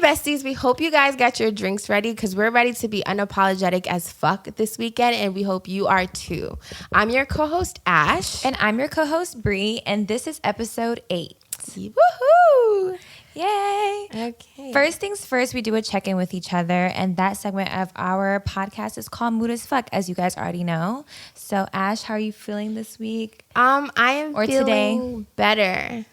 besties, we hope you guys got your drinks ready because we're ready to be unapologetic as fuck this weekend, and we hope you are too. I'm your co-host, Ash. And I'm your co-host, Brey, and this is episode 8. Woohoo! Yay! Okay. First things first, we do a check-in with each other, and that segment of our podcast is called Mood AFK, as you guys already know. So, Ash, how are you feeling this week? I am feeling today? better.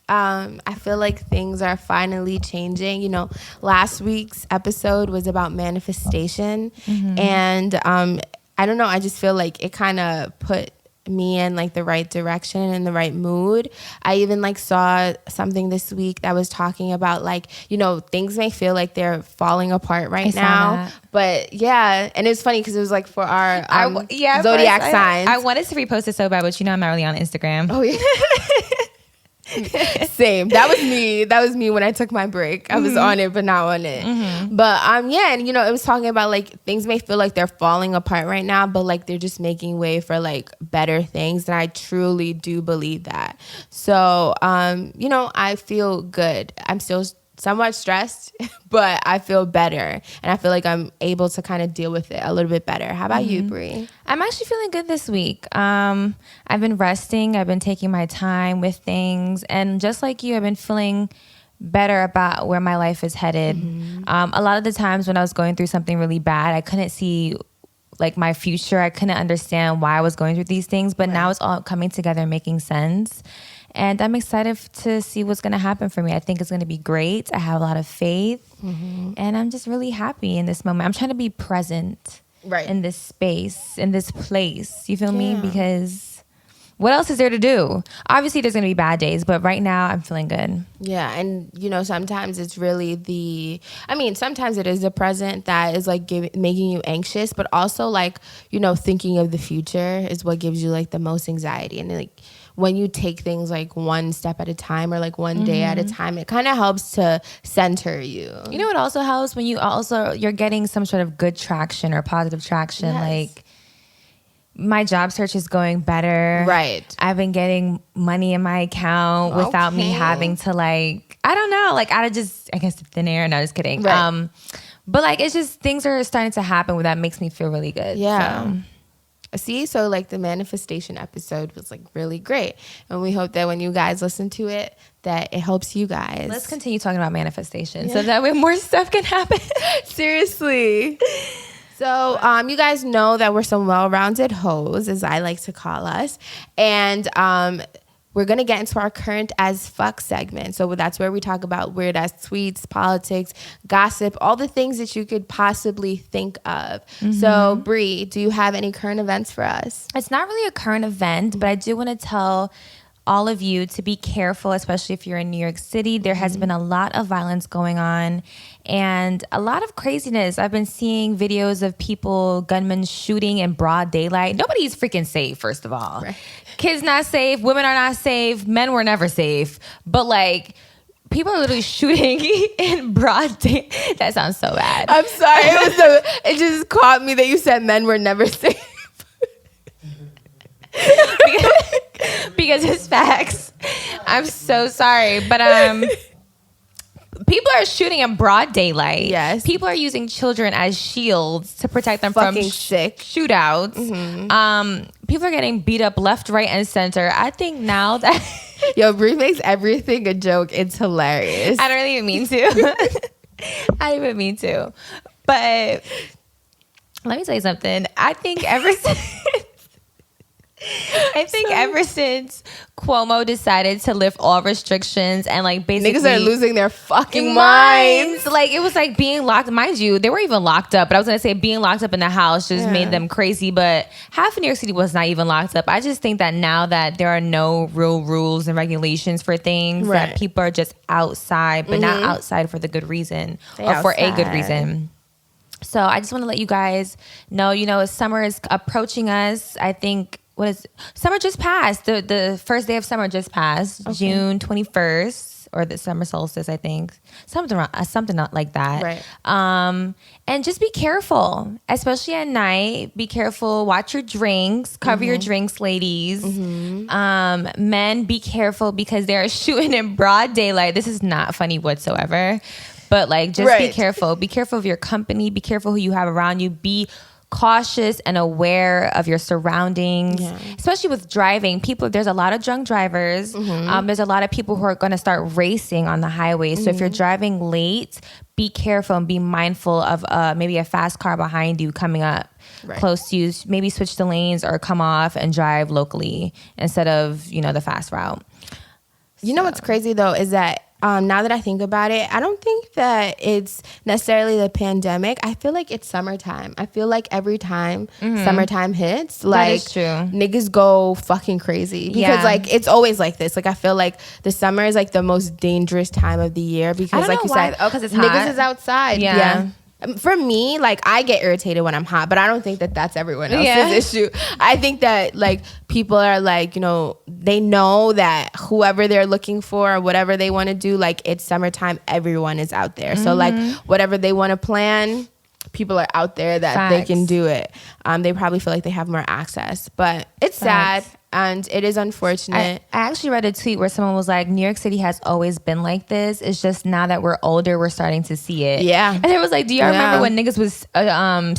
I feel like things are finally changing. You know, last week's episode was about manifestation, and I don't know, I just feel like it kind of put me in like the right direction and the right mood. I even like saw something this week that was talking about like, you know, things may feel like they're falling apart right now, but yeah. And it was funny because it was like for our zodiac signs. I wanted to repost it so bad, but you know I'm not really on Instagram. Oh yeah. Same. That was me when I took my break. I was on it but not on it. But yeah, and you know, it was talking about like things may feel like they're falling apart right now, but like they're just making way for like better things, and I truly do believe that. So you know, I feel good. I'm still somewhat stressed, but I feel better, and I feel like I'm able to kind of deal with it a little bit better. How about you, Brey? I'm actually feeling good this week. I've been resting. I've been taking my time with things, and just like you, I've been feeling better about where my life is headed. A lot of the times when I was going through something really bad, I couldn't see like my future. I couldn't understand why I was going through these things, but now it's all coming together and making sense. And I'm excited to see what's going to happen for me. I think it's going to be great. I have a lot of faith, and I'm just really happy in this moment. I'm trying to be present in this space, in this place. You feel me? Because what else is there to do? Obviously, there's going to be bad days, but right now I'm feeling good. Yeah, and you know, sometimes it's really sometimes it is the present that is like making you anxious, but also like, you know, thinking of the future is what gives you like the most anxiety. And like when you take things like one step at a time or like one day at a time, it kind of helps to center you. You know what also helps? When you're getting some sort of good traction or positive traction. Yes. Like my job search is going better. Right. I've been getting money in my account without me having to like, I don't know, like out of just, I guess, thin air. No, just kidding. Right. But like, it's just things are starting to happen that makes me feel really good. Yeah. So. See, so like the manifestation episode was like really great, and we hope that when you guys listen to it, that it helps you guys. Let's continue talking about manifestation so that way more stuff can happen. Seriously. So you guys know that we're some well-rounded hoes, as I like to call us, and we're going to get into our current as fuck segment. So that's where we talk about weird ass tweets, politics, gossip, all the things that you could possibly think of. So Brey, do you have any current events for us? It's not really a current event, but I do want to tell all of you to be careful, especially if you're in New York City. There has been a lot of violence going on and a lot of craziness. I've been seeing videos of people, gunmen shooting in broad daylight. Nobody's freaking safe, first of all. Right. Kids not safe, women are not safe, men were never safe. But like, people are literally shooting in broad day. That sounds so bad. I'm sorry. It just caught me that you said men were never safe. because it's facts. I'm so sorry, but people are shooting in broad daylight. Yes, people are using children as shields to protect them from shootouts. People are getting beat up left, right, and center. I think now that Bree makes everything a joke. It's hilarious. I don't even mean to. I don't even mean to. But let me tell you something. I think ever since Cuomo decided to lift all restrictions and like basically niggas are losing their fucking minds. Like it was like being locked. Mind you, they were even locked up. But I was gonna say being locked up in the house just made them crazy. But half of New York City was not even locked up. I just think that now that there are no real rules and regulations for things, that people are just outside, but not outside for the good reason for a good reason. So I just want to let you guys know, you know, summer is approaching us. I think. Summer just passed. The first day of summer just passed, June 21st, or the summer solstice, I think. Something like that. Right. And just be careful, especially at night. Be careful. Watch your drinks. Cover your drinks, ladies. Men, be careful because they're shooting in broad daylight. This is not funny whatsoever. but like just be careful. Be careful of your company. Be careful who you have around you. Be cautious and aware of your surroundings, especially with driving. There's a lot of drunk drivers. There's a lot of people who are going to start racing on the highway. So if you're driving late, be careful and be mindful of maybe a fast car behind you coming up close to you. Maybe switch the lanes or come off and drive locally instead of, the fast route. You know what's crazy though is that now that I think about it, I don't think that it's necessarily the pandemic. I feel like it's summertime. I feel like every time summertime hits, like, that is true. Niggas go fucking crazy. Because, like, it's always like this. Like, I feel like the summer is, like, the most dangerous time of the year. Because, like you said, because it's hot. Niggas is outside. Yeah. For me, like, I get irritated when I'm hot, but I don't think that that's everyone else's issue. I think that, like, people are, like, they know that whoever they're looking for or whatever they want to do, like, it's summertime, everyone is out there. So, like, whatever they want to plan, people are out there that they can do it. They probably feel like they have more access. But it's sad. And it is unfortunate. I actually read a tweet where someone was like, New York City has always been like this. It's just now that we're older, we're starting to see it. Yeah. And it was like, do y'all remember when niggas was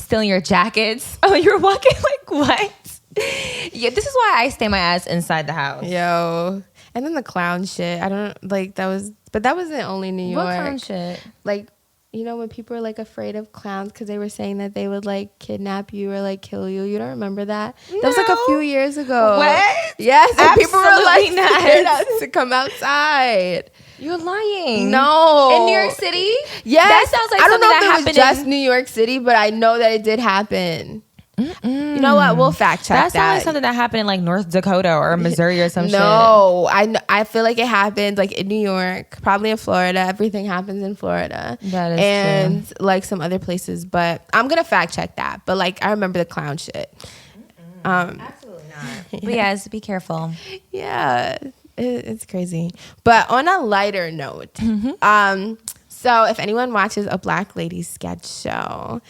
stealing your jackets? Oh, you were walking like, what? Yeah, this is why I stay my ass inside the house. Yo. And then the clown shit. I don't, like, but that wasn't only New York. What clown shit? Like, when people were, like, afraid of clowns because they were saying that they would, like, kidnap you or, like, kill you. You don't remember that? No. That was, like, a few years ago. What? Yes. And people were, like, not. scared us to come outside. You're lying. No. In New York City? Yes. That sounds like something that happened. I don't know if it was just New York City, but I know that it did happen. You know what? We'll fact check that. That sounds like something that happened in like North Dakota or Missouri or some shit. No, I feel like it happened like in New York, probably in Florida. Everything happens in Florida. That is and true. Like some other places, but I'm gonna fact check that. But like I remember the clown shit. Absolutely not. But yes, be careful. Yeah, it's crazy. But on a lighter note, so if anyone watches a Black Lady sketch show,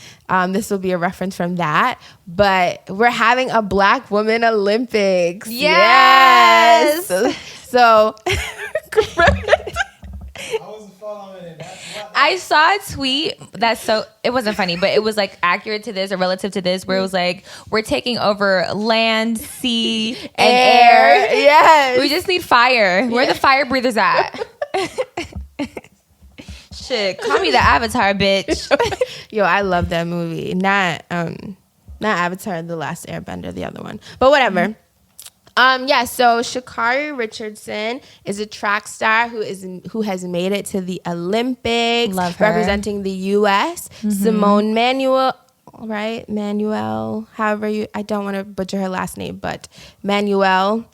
this will be a reference from that. But we're having a Black Woman Olympics. Yes. So I wasn't following it. I saw a tweet it wasn't funny, but it was like accurate to this or relative to this, where it was like, we're taking over land, sea, and air. Yes. We just need fire. Where are the fire breathers at? Shit, call me the Avatar, bitch. Yo, I love that movie. Not Avatar, The Last Airbender, the other one. But whatever. So Sha'Carri Richardson is a track star who has made it to the Olympics. Love her. Representing the U.S. Simone Manuel, however I don't want to butcher her last name, but Manuel.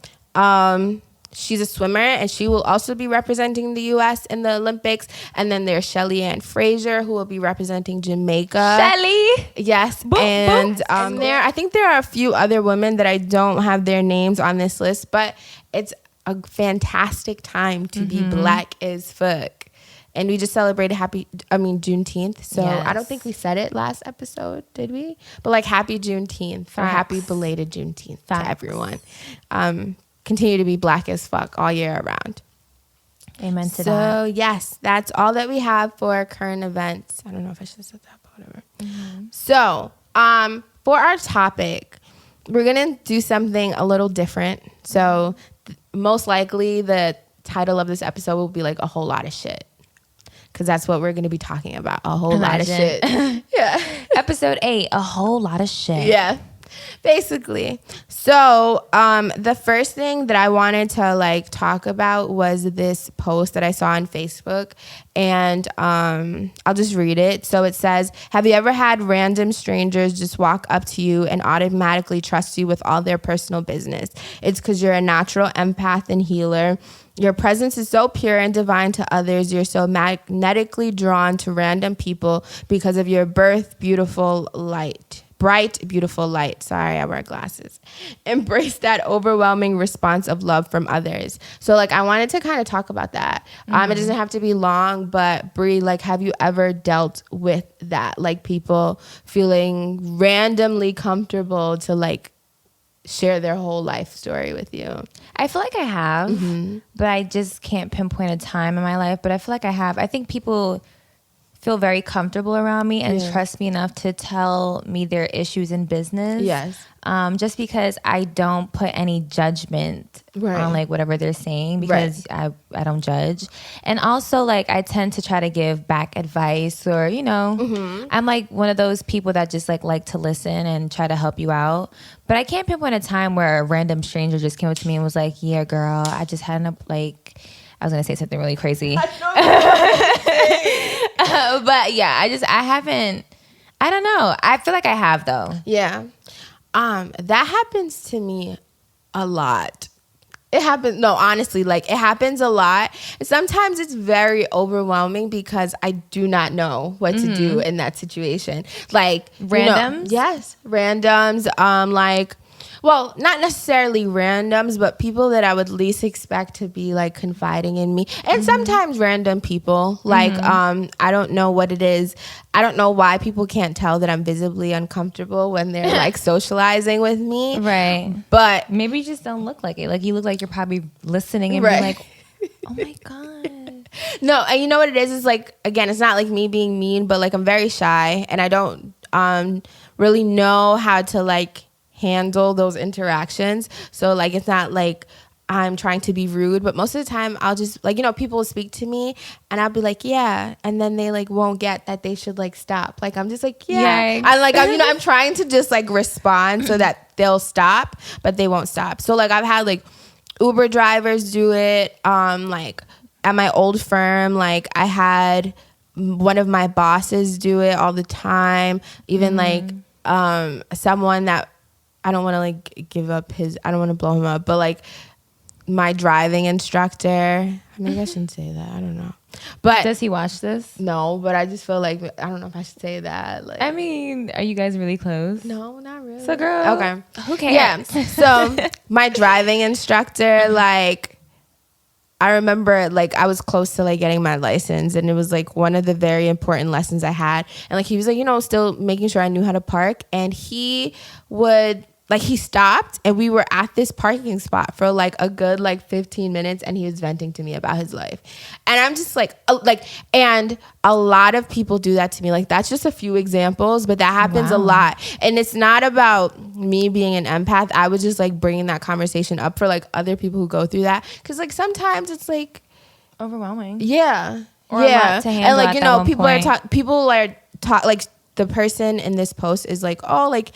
She's a swimmer, and she will also be representing the U.S. in the Olympics. And then there's Shelly Ann Fraser, who will be representing Jamaica. Shelly? Yes. Boop, and boop. I think there are a few other women that I don't have their names on this list, but it's a fantastic time to be Black as fuck. And we just celebrated Juneteenth. So yes. I don't think we said it last episode, did we? But like happy Juneteenth. Or happy belated Juneteenth to everyone. Continue to be Black as fuck all year around. Amen to that. So yes, that's all that we have for current events. I don't know if I should have said that, but whatever. So for our topic, we're gonna do something a little different. So most likely the title of this episode will be like a whole lot of shit, because that's what we're gonna be talking about, a whole lot of shit. Yeah. Episode 8, a whole lot of shit. Yeah. Basically. So the first thing that I wanted to like talk about was this post that I saw on Facebook, and I'll just read it. So it says, have you ever had random strangers just walk up to you and automatically trust you with all their personal business? It's because you're a natural empath and healer. Your presence is so pure and divine to others. You're so magnetically drawn to random people because of your bright, beautiful light. Sorry, I wear glasses. Embrace that overwhelming response of love from others. So like I wanted to kind of talk about that. It doesn't have to be long, but Brey, like have you ever dealt with that? Like people feeling randomly comfortable to like share their whole life story with you? I feel like I have, but I just can't pinpoint a time in my life, but I feel like I have. I think people feel very comfortable around me and trust me enough to tell me their issues in business. Yes. Just because I don't put any judgment on like whatever they're saying, because I don't judge. And also, like, I tend to try to give back advice, or, you know, I'm like one of those people that just like to listen and try to help you out. But I can't pinpoint a time where a random stranger just came up to me and was like, yeah, girl, I just had I was going to say something really crazy. But yeah, I don't know. I feel like I have, though. Yeah. That happens to me a lot. Honestly, like, it happens a lot. And sometimes it's very overwhelming because I do not know what to do in that situation. Like, randoms? Yes. Randoms. Like, well, not necessarily randoms, but people that I would least expect to be like confiding in me. And sometimes random people, like, I don't know what it is. I don't know why people can't tell that I'm visibly uncomfortable when they're like socializing with me. Right. But maybe you just don't look like it. Like, you look like you're probably listening and being like, oh my God. No, and you know what it is? It's like, again, it's not like me being mean, but like, I'm very shy and I don't really know how to like handle those interactions. So like, it's not like I'm trying to be rude, but most of the time I'll just like, you know, people will speak to me and I'll be like, yeah, and then they like won't get that they should like stop. Like, I'm just like, yeah. Yikes. I'm trying to just like respond so that they'll stop, but they won't stop. So like, I've had like Uber drivers do it. Like at my old firm, like I had one of my bosses do it all the time. Even like someone that I don't want to like give up I don't want to blow him up, but like my driving instructor, maybe I shouldn't say that, I don't know. But does he watch this? No, but I just feel like I don't know if I should say that. Like, I mean, are you guys really close? No, not really. So girl, okay, who cares? Yeah. So my driving instructor, like, I remember like I was close to like getting my license, and it was like one of the very important lessons I had. And like he was like, you know, still making sure I knew how to park, and he would like, he stopped and we were at this parking spot for like a good like 15 minutes and he was venting to me about his life. And I'm just like, and a lot of people do that to me. Like, that's just a few examples, but that happens a lot. And it's not about me being an empath. I was just like bringing that conversation up for like other people who go through that. Cause like sometimes it's like overwhelming. Yeah. Or a lot to handle. And like, you know, people are like, the person in this post is like, oh, like,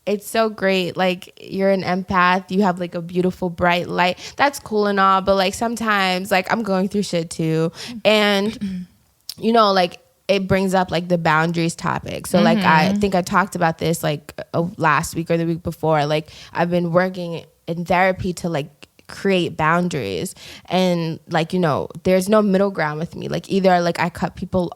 it's so great. Like, you're an empath. You have like a beautiful, bright light. That's cool and all. But like, sometimes like I'm going through shit too. And, you know, like it brings up like the boundaries topic. So like, I think I talked about this like last week or the week before. Like, I've been working in therapy to like create boundaries. And like, you know, there's no middle ground with me. Like, either like I cut people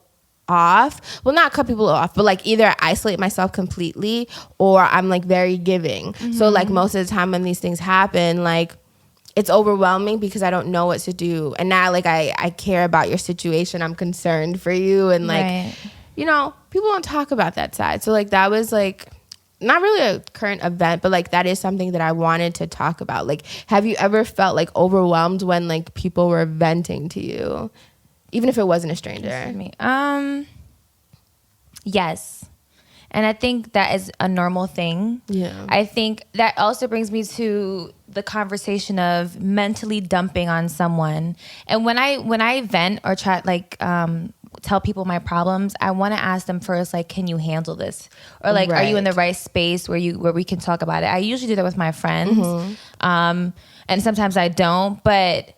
off, well, not cut people off, but like either I isolate myself completely or I'm like very giving. So like most of the time when these things happen, like it's overwhelming because I don't know what to do. And now like I care about your situation. I'm concerned for you. And like, you know, people don't talk about that side. So like that was like not really a current event, but like that is something that I wanted to talk about. Like, have you ever felt like overwhelmed when like people were venting to you? Even if it wasn't a stranger. Yes. And I think that is a normal thing. Yeah. I think that also brings me to the conversation of mentally dumping on someone. And when I vent or try like tell people my problems, I want to ask them first, like, can you handle this? Or like, are you in the right space where we can talk about it? I usually do that with my friends. And sometimes I don't, but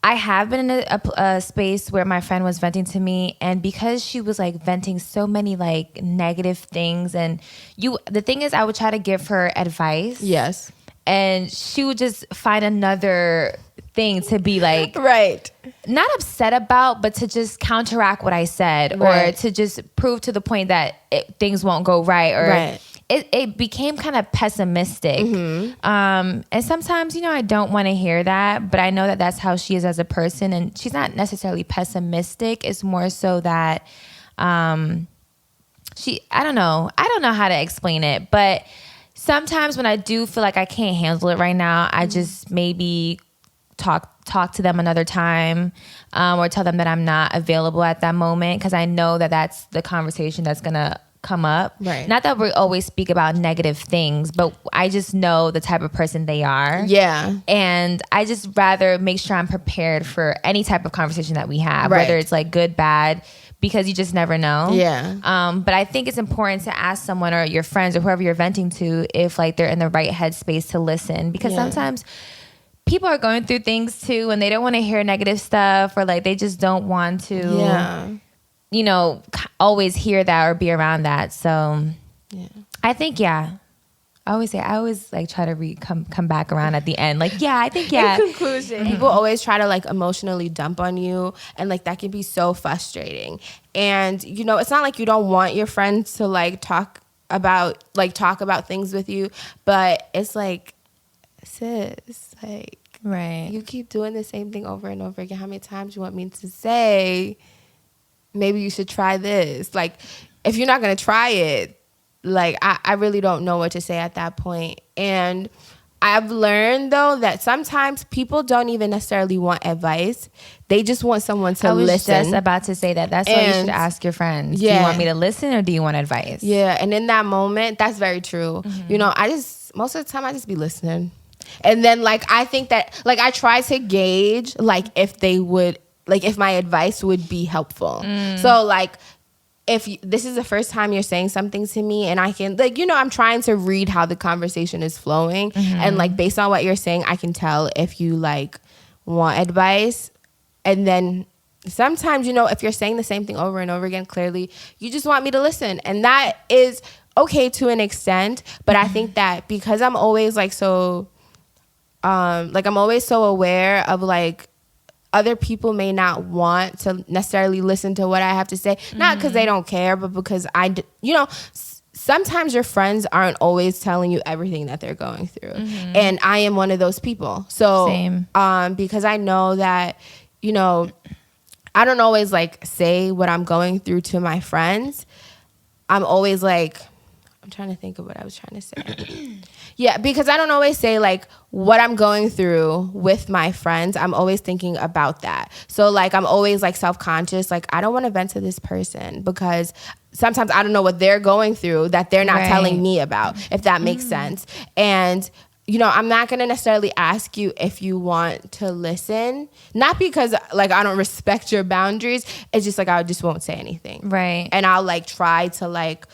I have been in a space where my friend was venting to me, and because she was like venting so many like negative things, and the thing is, I would try to give her advice. Yes. And she would just find another thing to be like, not upset about, but to just counteract what I said, or to just prove to the point that things won't go right, or it became kind of pessimistic. And sometimes, you know, I don't want to hear that, but I know that that's how she is as a person. And she's not necessarily pessimistic. It's more so that I don't know how to explain it. But sometimes when I do feel like I can't handle it right now, I just maybe talk to them another time, or tell them that I'm not available at that moment, because I know that that's the conversation that's gonna come up. Right. Not that we always speak about negative things, but I just know the type of person they are. Yeah. And I just rather make sure I'm prepared for any type of conversation that we have, Right. whether it's like good, bad, because you just never know. Yeah. But I think it's important to ask someone or your friends or whoever you're venting to if like they're in the right headspace to listen, because sometimes people are going through things too and they don't want to hear negative stuff, or like they just don't want to always hear that or be around that. So I think I always like try to come back around at the end, like I think in conclusion, people always try to like emotionally dump on you, and like that can be so frustrating. And it's not like you don't want your friends to like talk about things with you, but it's like, sis, like, right, you keep doing the same thing over and over again. How many times you want me to say maybe you should try this? Like, if you're not gonna try it, like, I really don't know what to say at that point. And I've learned, though, that sometimes people don't even necessarily want advice. They just want someone to listen. I was just about to say that. That's why you should ask your friends. Do you want me to listen or do you want advice? Yeah, and in that moment, that's very true. Most of the time, I just be listening. And then, like, I think that, like, I try to gauge, like, if my advice would be helpful. So, like, if this is the first time you're saying something to me and I can, like, I'm trying to read how the conversation is flowing. And, like, based on what you're saying, I can tell if you, like, want advice. And then sometimes, if you're saying the same thing over and over again, clearly you just want me to listen. And that is okay to an extent. But I think that because I'm always, like, I'm always so aware of, like, other people may not want to necessarily listen to what I have to say. Not because they don't care, but because sometimes your friends aren't always telling you everything that they're going through. And I am one of those people. So, same. Because I know that, I don't always, like, say what I'm going through to my friends. I'm always, like, I'm trying to think of what I was trying to say. Yeah, because I don't always say, like, what I'm going through with my friends. I'm always thinking about that. So, like, I'm always, like, self-conscious. Like, I don't want to vent to this person because sometimes I don't know what they're going through that they're not telling me about, if that makes sense. And, I'm not going to necessarily ask you if you want to listen. Not because, like, I don't respect your boundaries. It's just, like, I just won't say anything. Right. And I'll, like, try to, like,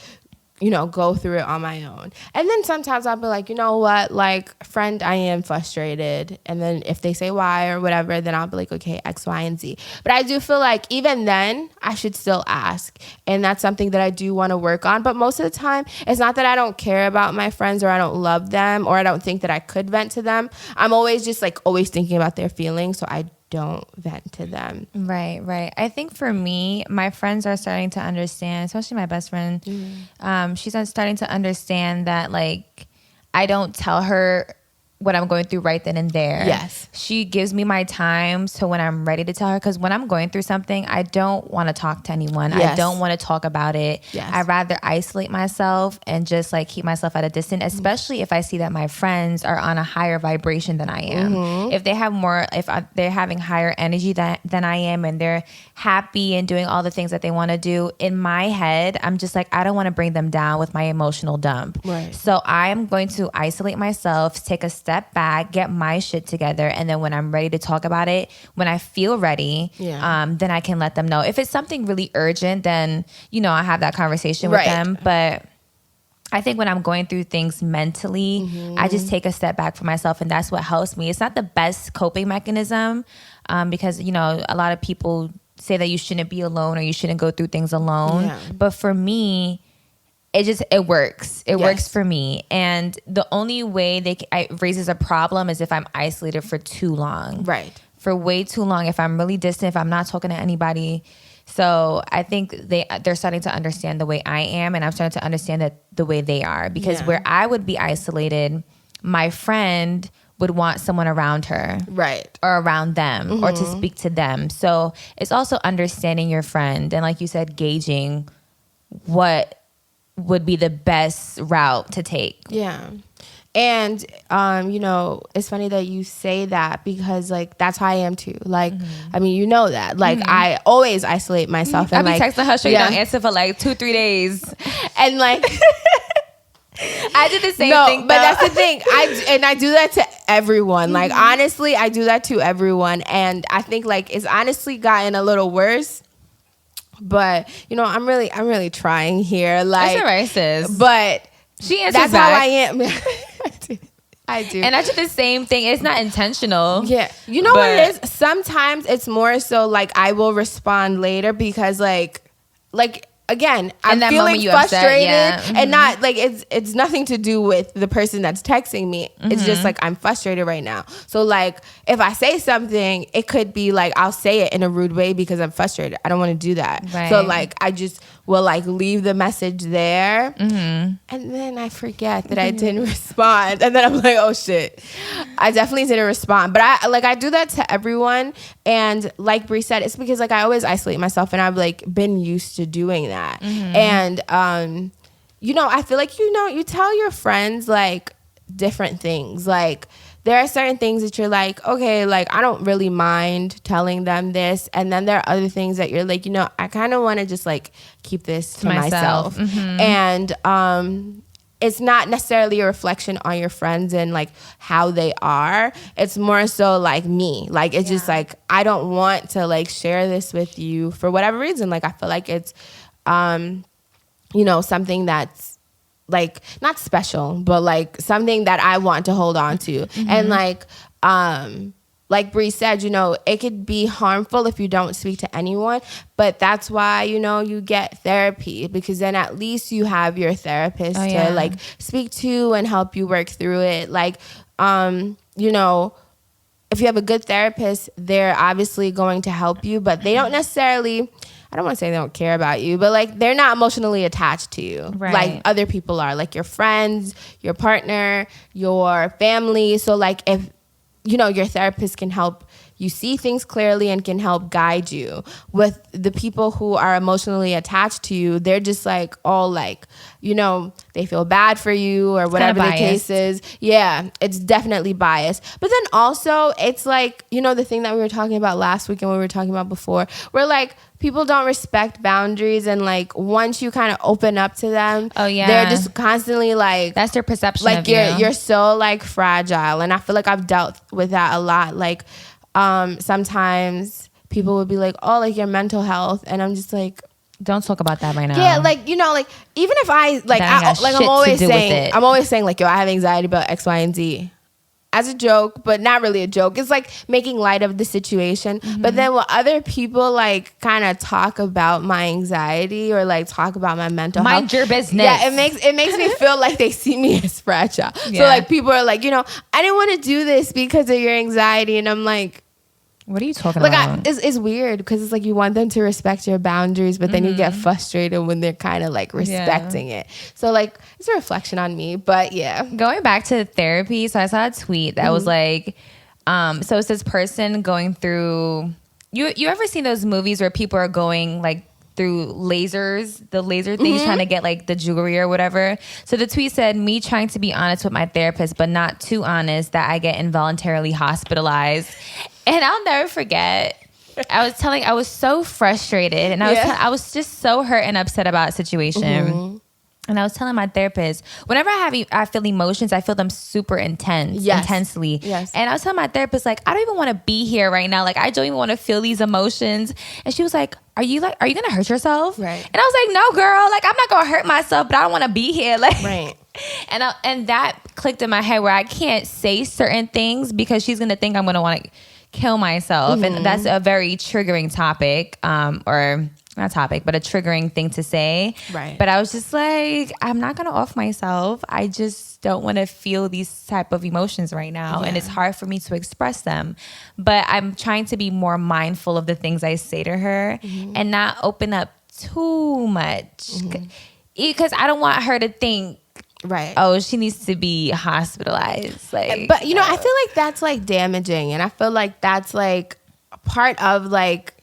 go through it on my own. And then sometimes I'll be like, you know what, like, friend, I am frustrated. And then if they say why or whatever, then I'll be like, okay, X, Y, and Z. But I do feel like even then I should still ask. And that's something that I do want to work on. But most of the time, it's not that I don't care about my friends or I don't love them or I don't think that I could vent to them. I'm always just, like, always thinking about their feelings. So I don't vent to them. Right. I think for me, my friends are starting to understand, especially my best friend. She's starting to understand that, like, I don't tell her what I'm going through right then and there. Yes. She gives me my time so when I'm ready to tell her, because when I'm going through something, I don't want to talk to anyone. Yes. I don't want to talk about it. Yes. I'd rather isolate myself and just, like, keep myself at a distance, especially if I see that my friends are on a higher vibration than I am. If they have they're having higher energy than I am and they're happy and doing all the things that they want to do, in my head, I'm just like, I don't want to bring them down with my emotional dump. Right. So I'm going to isolate myself, take a step back, get my shit together, and then when I'm ready to talk about it, when I feel ready, then I can let them know. If it's something really urgent, then I have that conversation with them. But I think when I'm going through things mentally, I just take a step back for myself, and that's what helps me. It's not the best coping mechanism because a lot of people say that you shouldn't be alone or you shouldn't go through things alone. But for me, it works. It works for me. And the only way it raises a problem is if I'm isolated for too long. Right. For way too long. If I'm really distant, if I'm not talking to anybody. So I think they're starting to understand the way I am, and I'm starting to understand that the way they are. Because where I would be isolated, my friend would want someone around her. Right. Or around them or to speak to them. So it's also understanding your friend and, like you said, gauging what would be the best route to take. Yeah. And, you know, it's funny that you say that because, like, that's how I am, too. Like, I mean, you know that. Like, I always isolate myself. I'll And, be like, texting her, so you don't answer for, like, 2-3 days. And, like... I did the same thing. But that's the thing. I do that to everyone. Like, honestly, I do that to everyone. And I think, like, it's honestly gotten a little worse. But, you know, I'm really trying here. Like, that's all right, sis. But she answers that's back. how I am. I do. And I do the same thing. It's not intentional. Yeah. You know what it is? Sometimes it's more so, like, I will respond later because, like, again, I'm feeling frustrated and not like it's nothing to do with the person that's texting me. It's just like I'm frustrated right now. So like if I say something, it could be like I'll say it in a rude way because I'm frustrated. I don't want to do that. Right. So like I just will like leave the message there and then I forget that I didn't respond. And then I'm like, oh shit, I definitely didn't respond. But I do that to everyone. And like Brey said, it's because like I always isolate myself and I've like been used to doing that. And you know, I feel like, you know, you tell your friends like different things. Like there are certain things that you're like, okay, like I don't really mind telling them this. And then there are other things that you're like, you know, I kind of want to just like keep this to myself. And it's not necessarily a reflection on your friends and like how they are. It's more so like me. Like it's just like I don't want to like share this with you for whatever reason. Like I feel like it's you know, something that's like not special, but like something that I want to hold on to. And like Brey said, you know, it could be harmful if you don't speak to anyone, but that's why, you know, you get therapy because then at least you have your therapist to like speak to and help you work through it. Like, you know, if you have a good therapist, they're obviously going to help you, but they don't necessarily, I don't want to say they don't care about you, but like they're not emotionally attached to you like other people are, like your friends, your partner, your family. So like if, you know, your therapist can help you see things clearly and can help guide you. With the people who are emotionally attached to you, they're just like all like, you know, they feel bad for you or whatever the case is. Yeah, it's definitely biased. But then also it's like, you know, the thing that we were talking about last week and we were talking about before, where like people don't respect boundaries and like once you kind of open up to them, they're just constantly like, that's their perception like of you. You're so like fragile. And I feel like I've dealt with that a lot. Like sometimes people would be like, oh, like your mental health, and I'm just like, don't talk about that right now. Yeah, like, you know, like even if I like I'm always saying like, yo, I have anxiety about X, Y, and Z as a joke, but not really a joke. It's like making light of the situation. But then when other people like kind of talk about my anxiety or like talk about my mental health, mind your business. Yeah, it makes me feel like they see me as fragile. So like people are like, you know, I didn't want to do this because of your anxiety, and I'm like, what are you talking about? It's weird because it's like you want them to respect your boundaries, but then you get frustrated when they're kind of like respecting it. So like it's a reflection on me, but yeah. Going back to therapy, so I saw a tweet that was like, so it's this person going through, you ever seen those movies where people are going like through lasers, the laser things, trying to get like the jewelry or whatever. So the tweet said, me trying to be honest with my therapist, but not too honest that I get involuntarily hospitalized. And I'll never forget, I was so frustrated and I was just so hurt and upset about a situation. And I was telling my therapist, whenever I feel emotions, I feel them super intensely. Yes. And I was telling my therapist, like, I don't even want to be here right now. Like, I don't even want to feel these emotions. And she was like, are you going to hurt yourself? Right. And I was like, no, girl, like, I'm not going to hurt myself, but I don't want to be here. Like, right. And that clicked in my head where I can't say certain things because she's going to think I'm going to want to kill myself. And that's a very triggering topic, or not topic, but a triggering thing to say. Right. But I was just like, I'm not going to off myself. I just don't want to feel these type of emotions right now. And it's hard for me to express them. But I'm trying to be more mindful of the things I say to her and not open up too much. Because I don't want her to think, right, oh, she needs to be hospitalized. Like, but you know, I feel like that's like damaging, and I feel like that's like part of like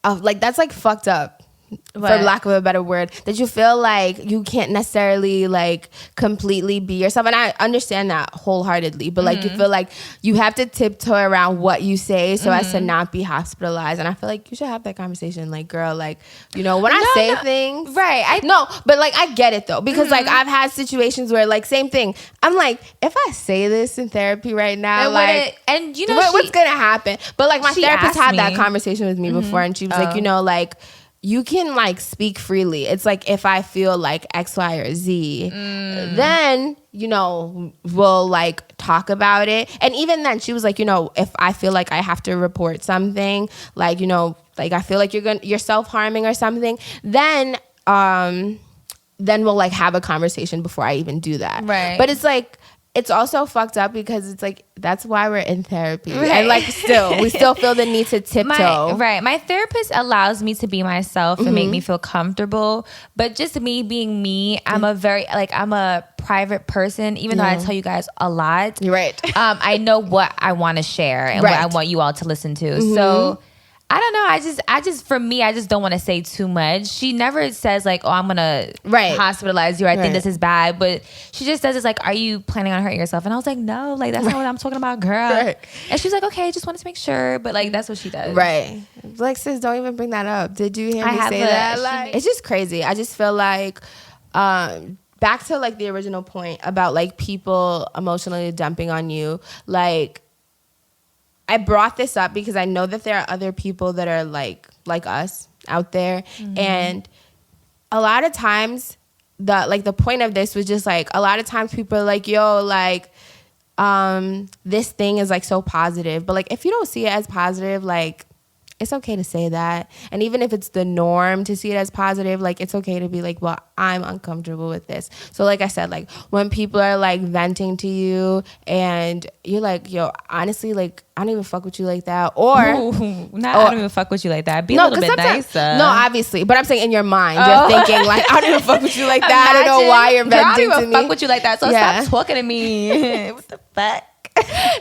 that's like fucked up for lack of a better word, that you feel like you can't necessarily like completely be yourself. And I understand that wholeheartedly, but like you feel like you have to tiptoe around what you say so as to not be hospitalized. And I feel like you should have that conversation. Like, girl, like, you know, when I say things. Right. But like I get it though. Because like I've had situations where like same thing. I'm like, if I say this in therapy right now, and you know what's gonna happen? But like my therapist had that me. conversation with me before, and she was like, you know, like, you can like speak freely. It's like if I feel like X, Y, or Z, then, you know, we'll like talk about it. And even then she was like, you know, if I feel like I have to report something, like, you know, like I feel like you're self-harming or something, then we'll like have a conversation before I even do that. Right. But it's like, it's also fucked up because it's like, that's why we're in therapy. Right. And like we still feel the need to tiptoe. My therapist allows me to be myself and make me feel comfortable. But just me being me, I'm a private person, even though I tell you guys a lot. Right. I know what I want to share and what I want you all to listen to. So I don't know. I just for me, I just don't want to say too much. She never says like, "Oh, I'm gonna hospitalize you." Or I think this is bad, but she just says it's like, "Are you planning on hurting yourself?" And I was like, "No, like that's not what I'm talking about, girl." And she's like, "Okay, just wanted to make sure," but like that's what she does. Right. Like, sis, don't even bring that up. Did you hear me say that? Like, it's just crazy. I just feel like, back to like the original point about like people emotionally dumping on you, like. I brought this up because I know that there are other people that are like us out there. And a lot of times the point of this was just like, a lot of times people are like, yo, like, this thing is like so positive. But like, if you don't see it as positive, like, it's okay to say that. And even if it's the norm to see it as positive, like, it's okay to be like, well, I'm uncomfortable with this. So like I said, like when people are like venting to you and you're like, yo, honestly, like, I don't even fuck with you like that. Or I don't even fuck with you like that. Be a little bit nicer. No, obviously. But I'm saying in your mind, you're thinking like, I don't even fuck with you like that. I don't know why you're venting to me. I don't even fuck with you like that. So stop talking to me. What the fuck?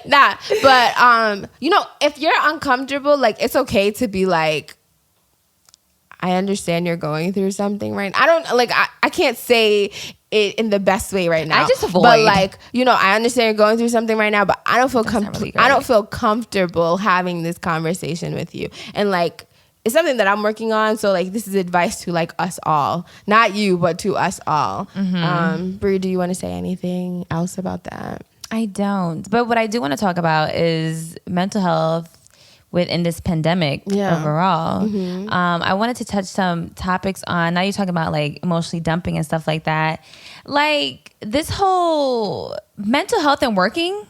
Nah, but you know, if you're uncomfortable, like, it's okay to be like, I understand you're going through something right now. I don't like, I can't say it in the best way right now. I just avoid. But like, you know, I understand you're going through something right now, but I don't feel I don't feel comfortable having this conversation with you. And like, it's something that I'm working on. So like, this is advice to like us all, not you, but to us all. Brey, do you want to say anything else about that? I don't. But what I do want to talk about is mental health within this pandemic overall. I wanted to touch some topics on, now you're talking about like emotionally dumping and stuff like that. Like this whole mental health and working,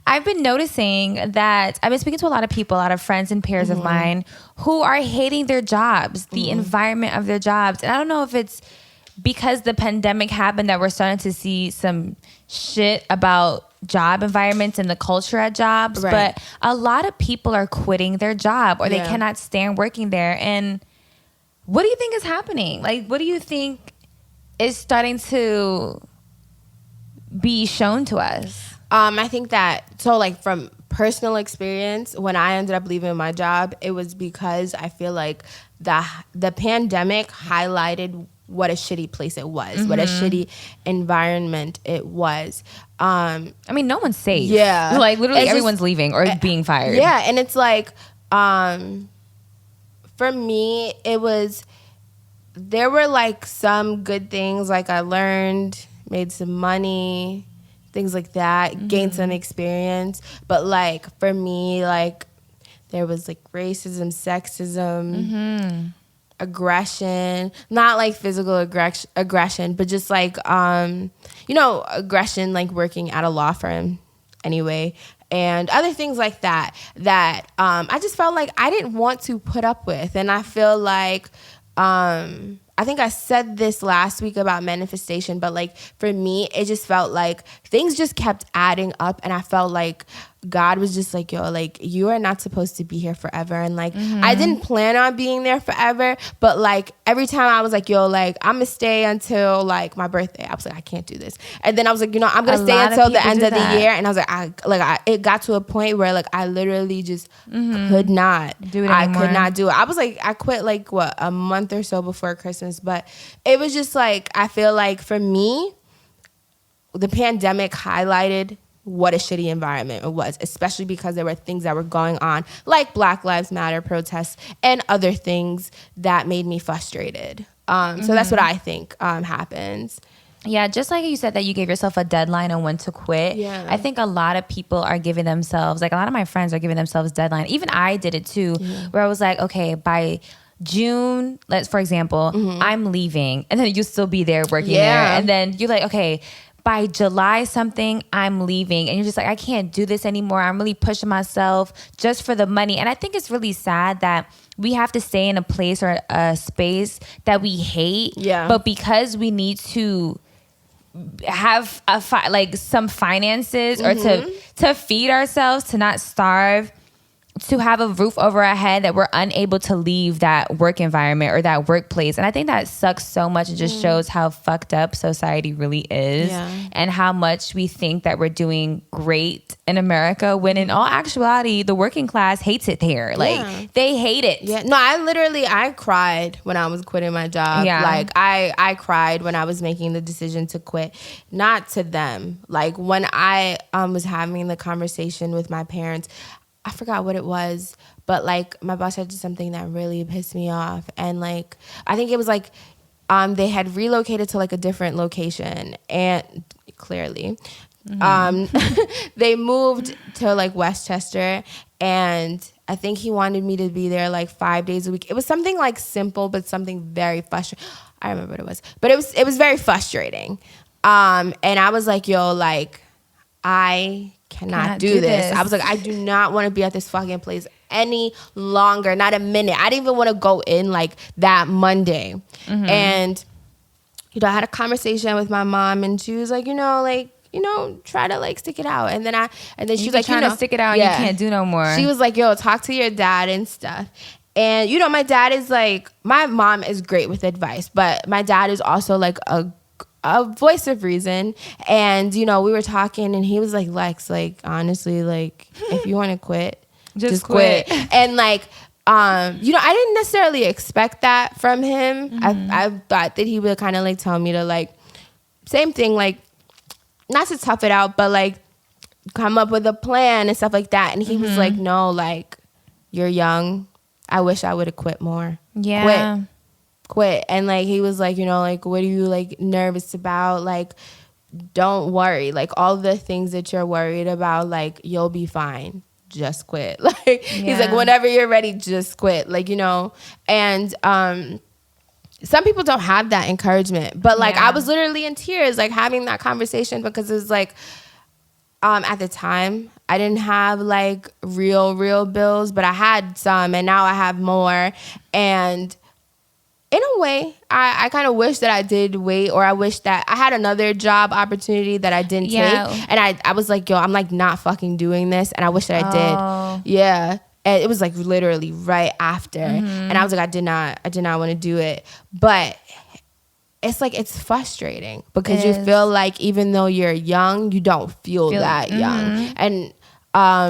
I've been noticing that I've been speaking to a lot of people, a lot of friends and peers of mine who are hating their jobs, the environment of their jobs. And I don't know if it's because the pandemic happened that we're starting to see some shit about job environments and the culture at jobs, but a lot of people are quitting their job or they cannot stand working there. And what do you think is happening? Like, what do you think is starting to be shown to us? I think that, so like from personal experience, when I ended up leaving my job, it was because I feel like the pandemic highlighted what a shitty place it was, what a shitty environment it was. I mean, no one's safe. Yeah. Like literally everyone's leaving or being fired. Yeah. And it's like, for me, there were like some good things. Like I learned, made some money, things like that, gained some experience. But like for me, like there was like racism, sexism, aggression, not like physical aggression, but just like, you know, aggression, like working at a law firm anyway, and other things like that, I just felt like I didn't want to put up with. And I feel like, I think I said this last week about manifestation, but like for me, it just felt like things just kept adding up and I felt like God was just like, yo, like, you are not supposed to be here forever. And like, I didn't plan on being there forever, but like every time I was like, yo, like, I'm gonna stay until like my birthday. I was like, I can't do this. And then I was like, you know, I'm gonna stay until the end of the year. And I was like, it got to a point where like I literally just could not do it anymore. I could not do it. I was like, I quit like a month or so before Christmas, but it was just like, I feel like for me, the pandemic highlighted what a shitty environment it was, especially because there were things that were going on, like Black Lives Matter protests and other things that made me frustrated. So that's what I think happens. Yeah, just like you said that you gave yourself a deadline on when to quit. Yeah. I think a lot of people are giving themselves, like a lot of my friends are giving themselves deadline. Even I did it too, where I was like, okay, by June, for example, I'm leaving, and then you'll still be there working there. And then you're like, okay, by July something, I'm leaving. And you're just like, I can't do this anymore. I'm really pushing myself just for the money. And I think it's really sad that we have to stay in a place or a space that we hate. Yeah. But because we need to have like some finances or to feed ourselves, to not starve, to have a roof over our head, that we're unable to leave that work environment or that workplace. And I think that sucks so much. It just shows how fucked up society really is, and how much we think that we're doing great in America, when in all actuality, the working class hates it here. Like, they hate it. Yeah. No, I cried when I was quitting my job. Yeah. Like, I cried when I was making the decision to quit. Not to them. Like, when I was having the conversation with my parents, I forgot what it was, but like my boss had did something that really pissed me off. And like, I think it was like, they had relocated to like a different location, and clearly, they moved to like Westchester, and I think he wanted me to be there like 5 days a week. It was something like simple, but something very frustrating. I remember what it was, but it was very frustrating. And I was like, yo, like, I cannot do this. I was like, I do not want to be at this fucking place any longer, not a minute. I didn't even want to go in like that Monday. And, you know, I had a conversation with my mom, and she was like, try to like stick it out. And then she's like, trying to stick it out, and you can't do no more. She was like, yo, talk to your dad and stuff. And, you know, my dad is like, my mom is great with advice, but my dad is also like a voice of reason. And, you know, we were talking, and he was like, Lex, like, honestly, like, if you want to quit, just quit. And like, you know, I didn't necessarily expect that from him. I thought that he would kind of like tell me to like, same thing, like, not to tough it out, but like come up with a plan and stuff like that. And he was like, no, like, you're young. I wish I would have quit more. Yeah. Quit. And like, he was like, you know, like, what are you like nervous about? Like, don't worry. Like, all the things that you're worried about, like, you'll be fine. Just quit. Like, he's like, whenever you're ready, just quit. Like, you know, and some people don't have that encouragement, but like, I was literally in tears, like having that conversation, because it was like, at the time I didn't have like real bills, but I had some, and now I have more. And in a way, I kind of wish that I did wait, or I wish that I had another job opportunity that I didn't take. And I was like, yo, I'm like not fucking doing this. And I wish that I did. Yeah. And it was like literally right after. And I was like, I did not want to do it. But it's like, it's frustrating, because you feel like even though you're young, you don't feel that young. And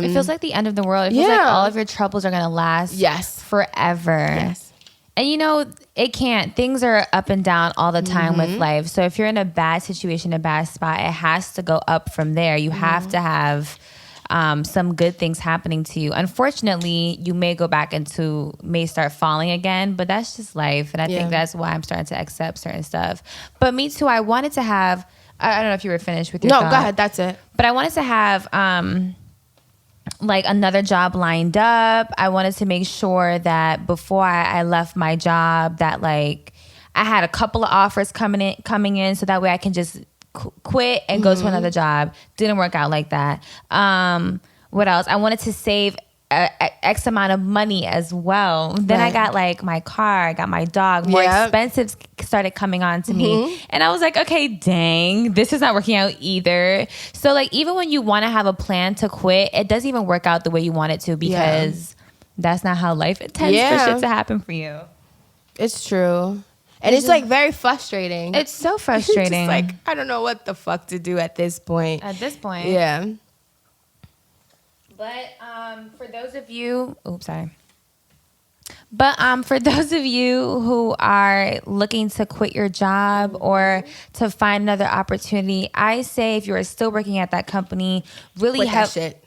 it feels like the end of the world. It feels like all of your troubles are going to last forever. Yes. And you know, it can't. Things are up and down all the time with life. So if you're in a bad situation, a bad spot, it has to go up from there. You have to have some good things happening to you. Unfortunately, you may start falling again, but that's just life. And I think that's why I'm starting to accept certain stuff. But me too, I wanted to have, I don't know if you were finished with your thought. No, go ahead. That's it. But I wanted to have like another job lined up. I wanted to make sure that before I left my job, that like I had a couple of offers coming in, so that way I can just quit and go to another job. Didn't work out like that. What else? I wanted to save X amount of money as well. Then I got like my car, I got my dog, more expensive started coming on to me. And I was like, okay, dang, this is not working out either. So like, even when you want to have a plan to quit, it doesn't even work out the way you want it to, because that's not how life intends for shit to happen for you. It's true. And it's like very frustrating. It's so frustrating. It's like, I don't know what the fuck to do at this point. Yeah. But for those of you, for those of you who are looking to quit your job or to find another opportunity, I say if you're still working at that company, really have shit.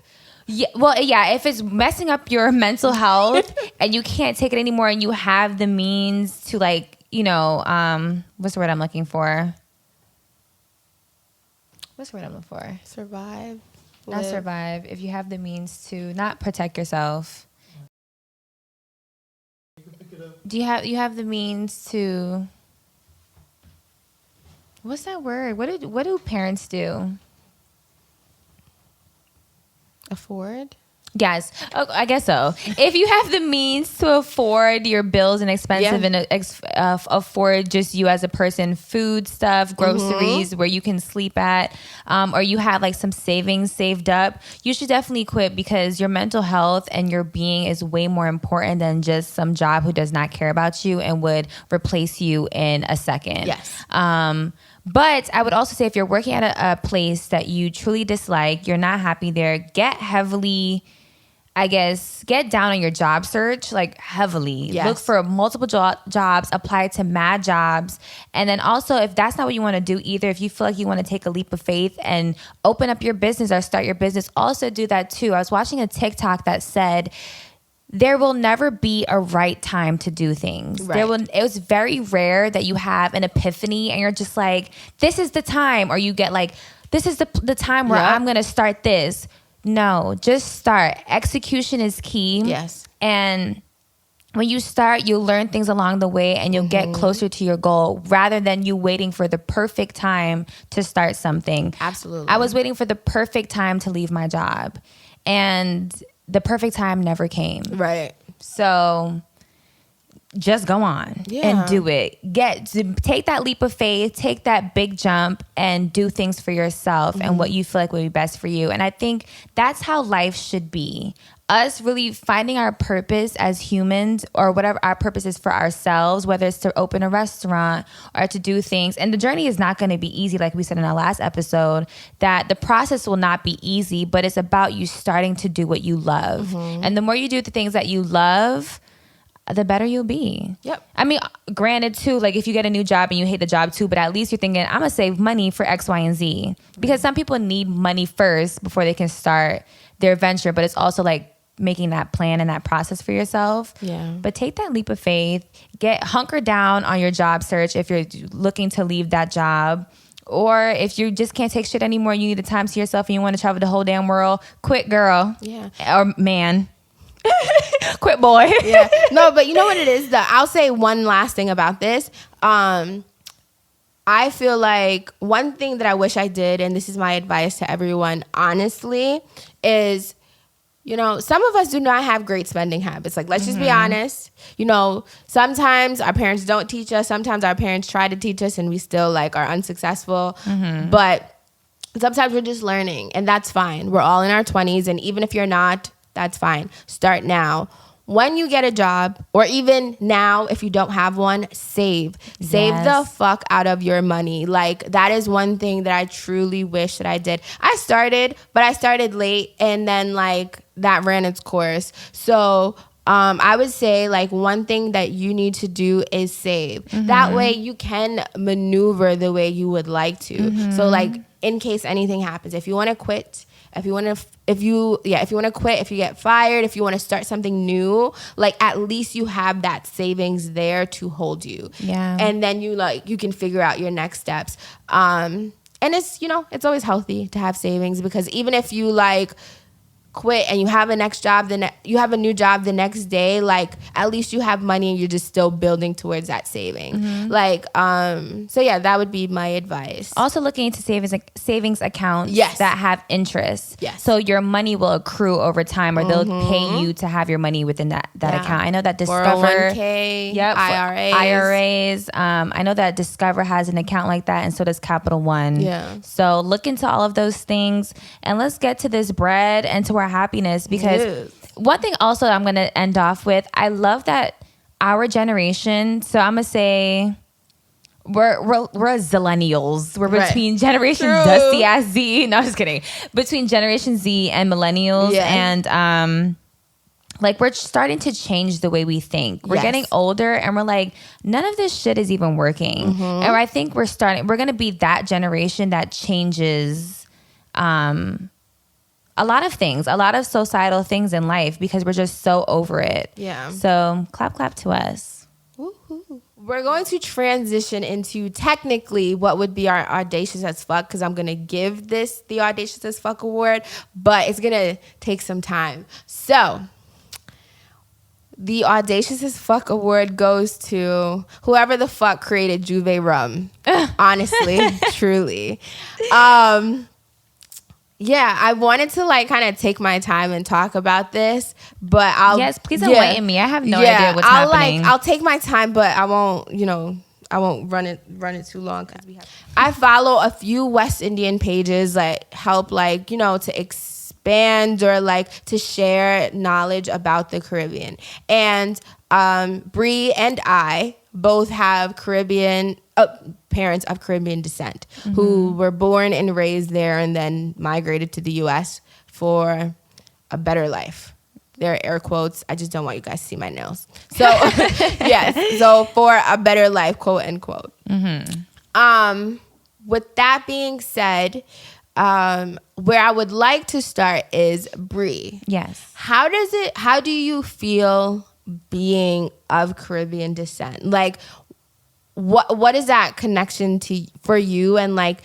Yeah, well, yeah, if it's messing up your mental health and you can't take it anymore and you have the means to, like, you know, what's the word I'm looking for? Survive. Not survive. If you have the means to not protect yourself. Do you have the means to, what's that word? What do parents do? Afford? Yes, I guess so. If you have the means to afford your bills and expensive and afford just you as a person, food stuff, groceries, where you can sleep at, or you have like some savings saved up, you should definitely quit, because your mental health and your being is way more important than just some job who does not care about you and would replace you in a second. Yes. But I would also say if you're working at a place that you truly dislike, you're not happy there, get down on your job search, like heavily. Yes. Look for multiple jobs, apply to mad jobs. And then also, if that's not what you want to do either, if you feel like you want to take a leap of faith and open up your business or start your business, also do that too. I was watching a TikTok that said, there will never be a right time to do things. Right. It was very rare that you have an epiphany and you're just like, this is the time. Or you get like, this is the time where I'm going to start this. No, just start. Execution is key. Yes. And when you start, you'll learn things along the way and you'll get closer to your goal, rather than you waiting for the perfect time to start something. Absolutely. I was waiting for the perfect time to leave my job, and the perfect time never came. Right. So just go on and do it. Take that leap of faith, take that big jump, and do things for yourself and what you feel like would be best for you. And I think that's how life should be. Us really finding our purpose as humans, or whatever our purpose is for ourselves, whether it's to open a restaurant or to do things. And the journey is not going to be easy, like we said in our last episode, that the process will not be easy, but it's about you starting to do what you love. And the more you do the things that you love, the better you'll be. Yep. I mean, granted too, like if you get a new job and you hate the job too, but at least you're thinking, I'm gonna save money for X, Y, and Z. Because some people need money first before they can start their venture, but it's also like making that plan and that process for yourself. Yeah. But take that leap of faith, hunker down on your job search if you're looking to leave that job. Or if you just can't take shit anymore, you need the time to yourself and you want to travel the whole damn world, quit, girl. Yeah. Or man. Quit, boy. Yeah. No, but you know what it is? I'll say one last thing about this. I feel like one thing that I wish I did, and this is my advice to everyone, honestly, is, you know, some of us do not have great spending habits. Like, let's just be honest. You know, sometimes our parents don't teach us. Sometimes our parents try to teach us and we still like are unsuccessful. But sometimes we're just learning, and that's fine. We're all in our 20s, and even if you're not, that's fine. Start now. When you get a job, or even now if you don't have one, save the fuck out of your money. Like, that is one thing that I truly wish that I did. I started late, and then like that ran its course. So I would say like one thing that you need to do is save. That way you can maneuver the way you would like to. So like, in case anything happens, if you want to quit, if you want to quit, if you get fired, if you want to start something new, like at least you have that savings there to hold you. Yeah. And then you can figure out your next steps. And it's, you know, it's always healthy to have savings, because even if you like quit and you have a next job, then you have a new job the next day, like at least you have money and you're just still building towards that saving. Like, so yeah, that would be my advice. Also looking into savings accounts Yes. that have interest. Yes. So your money will accrue over time, or they'll pay you to have your money within that account. I know that Discover, 401k, IRAs. I know that Discover has an account like that, and so does Capital One. Yeah. So look into all of those things, and let's get to this bread and to our happiness, because one thing also I'm going to end off with, I love that our generation, so I'm going to say we're zillennials. We're between Generation Dusty Ass Z. No, I'm just kidding. Between Generation Z and millennials, and like we're starting to change the way we think. We're getting older and we're like, none of this shit is even working. And I think we're going to be that generation that changes a lot of things, a lot of societal things in life, because we're just so over it. Yeah. So clap to us. Woo-hoo. We're going to transition into technically what would be our audacious as fuck, because I'm going to give this the audacious as fuck award, but it's going to take some time. So the audacious as fuck award goes to whoever the fuck created Juve rum. Honestly, truly. Yeah, I wanted to like kind of take my time and talk about this, but please enlighten me. I have no idea what's happening. I'll take my time, but I won't run it too long, because I follow a few West Indian pages that help to expand or like to share knowledge about the Caribbean. And Brey and I both have parents of Caribbean descent who were born and raised there and then migrated to the U.S. for a better life. There are air quotes. I just don't want you guys to see my nails. So, yes. So, for a better life, quote unquote. With that being said, where I would like to start is Brey. Yes. How do you feel being of Caribbean descent? Like, what is that connection for you, and like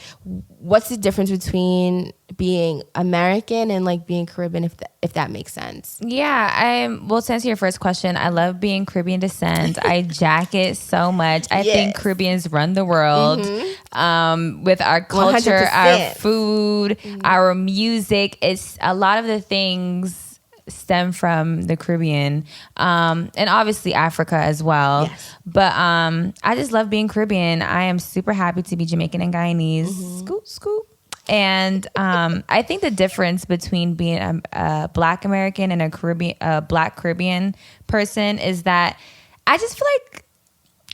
what's the difference between being American and like being Caribbean, if that makes sense? Yeah, to answer your first question, I love being Caribbean descent. I jack it so much. I think Caribbeans run the world with our culture, 100%. our food, our music. It's a lot of the things stem from the Caribbean, and obviously Africa as well. Yes. But I just love being Caribbean. I am super happy to be Jamaican and Guyanese. Scoop, scoop. And I think the difference between being a Black American and a Black Caribbean person is that I just feel like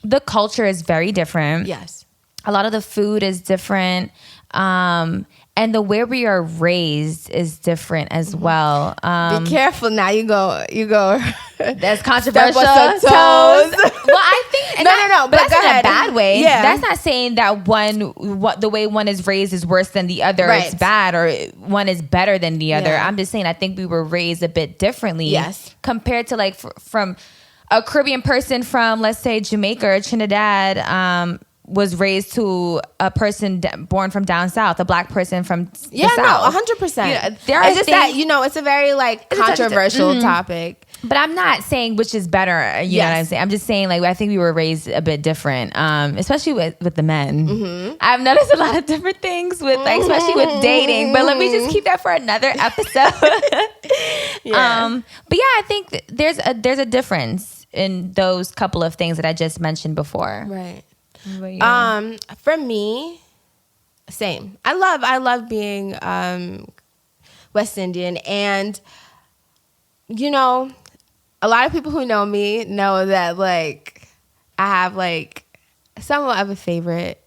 the culture is very different. Yes. A lot of the food is different. And the way we are raised is different as well. Be careful now. You go. That's controversial. Toes. Well, I think no. But that's go in ahead. a bad way. Yeah. That's not saying that the way one is raised is worse than the other. Right. It's bad, or one is better than the other. Yeah. I'm just saying I think we were raised a bit differently. Yes. Compared to like from a Caribbean person from, let's say, Jamaica or Trinidad. Was raised to a person born from down south, a Black person from the south. 100%. There are it's just that it's a very like controversial topic. But I'm not saying which is better. You know what I'm saying? I'm just saying like I think we were raised a bit different, especially with the men. I've noticed a lot of different things with like, especially with dating. But let me just keep that for another episode. But yeah, I think there's a difference in those couple of things that I just mentioned before. Right. For me, same. I love being West Indian, and a lot of people who know me know that like I have like somewhat of a favorite.